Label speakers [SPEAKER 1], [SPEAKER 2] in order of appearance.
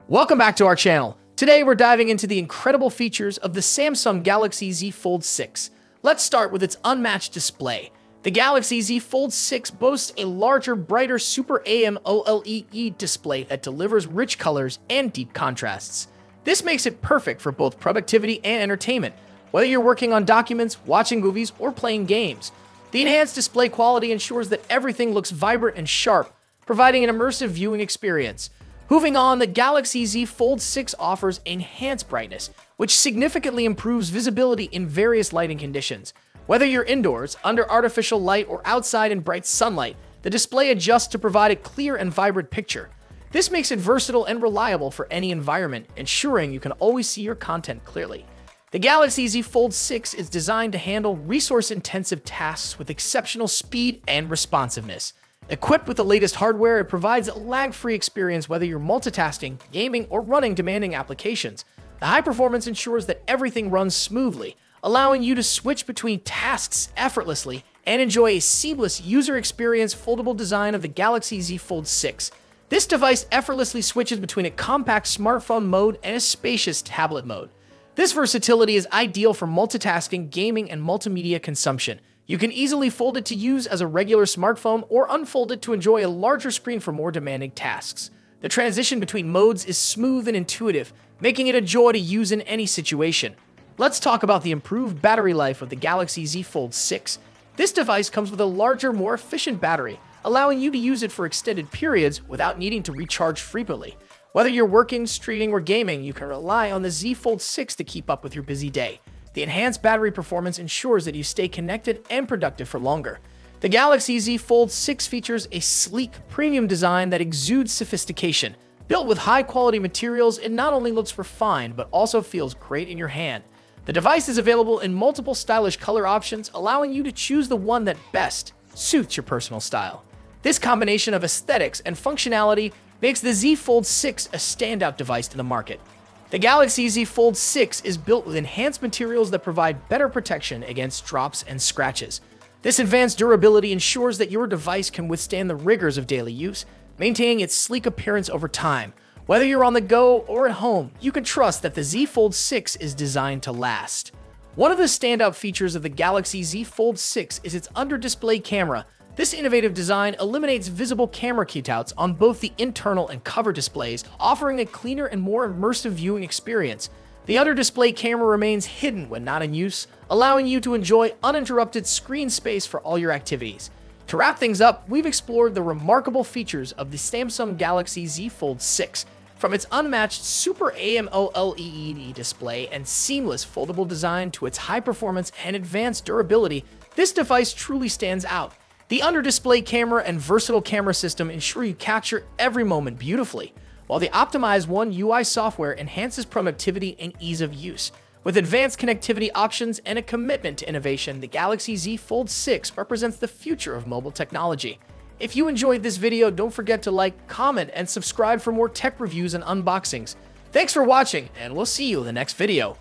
[SPEAKER 1] Welcome back to our channel. Today we're diving into the incredible features of the Samsung Galaxy Z Fold 6. Let's start with its unmatched display. The Galaxy Z Fold 6 boasts a larger, brighter Super AMOLED display that delivers rich colors and deep contrasts. This makes it perfect for both productivity and entertainment, whether you're working on documents, watching movies, or playing games. The enhanced display quality ensures that everything looks vibrant and sharp, providing an immersive viewing experience. Moving on, the Galaxy Z Fold 6 offers enhanced brightness, which significantly improves visibility in various lighting conditions. Whether you're indoors, under artificial light, or outside in bright sunlight, the display adjusts to provide a clear and vibrant picture. This makes it versatile and reliable for any environment, ensuring you can always see your content clearly. The Galaxy Z Fold 6 is designed to handle resource-intensive tasks with exceptional speed and responsiveness. Equipped with the latest hardware, it provides a lag-free experience whether you're multitasking, gaming, or running demanding applications. The high performance ensures that everything runs smoothly, allowing you to switch between tasks effortlessly and enjoy a seamless user experience. Foldable design of the Galaxy Z Fold 6. This device effortlessly switches between a compact smartphone mode and a spacious tablet mode. This versatility is ideal for multitasking, gaming, and multimedia consumption. You can easily fold it to use as a regular smartphone or unfold it to enjoy a larger screen for more demanding tasks. The transition between modes is smooth and intuitive, making it a joy to use in any situation. Let's talk about the improved battery life of the Galaxy Z Fold 6. This device comes with a larger, more efficient battery, allowing you to use it for extended periods without needing to recharge frequently. Whether you're working, streaming, or gaming, you can rely on the Z Fold 6 to keep up with your busy day. The enhanced battery performance ensures that you stay connected and productive for longer. The Galaxy Z Fold 6 features a sleek, premium design that exudes sophistication. Built with high-quality materials, it not only looks refined, but also feels great in your hand. The device is available in multiple stylish color options, allowing you to choose the one that best suits your personal style. This combination of aesthetics and functionality makes the Z Fold 6 a standout device in the market. The Galaxy Z Fold 6 is built with enhanced materials that provide better protection against drops and scratches. This advanced durability ensures that your device can withstand the rigors of daily use, maintaining its sleek appearance over time. Whether you're on the go or at home, you can trust that the Z Fold 6 is designed to last. One of the standout features of the Galaxy Z Fold 6 is its under-display camera. This innovative design eliminates visible camera cutouts on both the internal and cover displays, offering a cleaner and more immersive viewing experience. The under-display camera remains hidden when not in use, allowing you to enjoy uninterrupted screen space for all your activities. To wrap things up, we've explored the remarkable features of the Samsung Galaxy Z Fold 6. From its unmatched Super AMOLED display and seamless foldable design to its high performance and advanced durability, this device truly stands out. The under-display camera and versatile camera system ensure you capture every moment beautifully, while the optimized One UI software enhances productivity and ease of use. With advanced connectivity options and a commitment to innovation, the Galaxy Z Fold 6 represents the future of mobile technology. If you enjoyed this video, don't forget to like, comment, and subscribe for more tech reviews and unboxings. Thanks for watching, and we'll see you in the next video.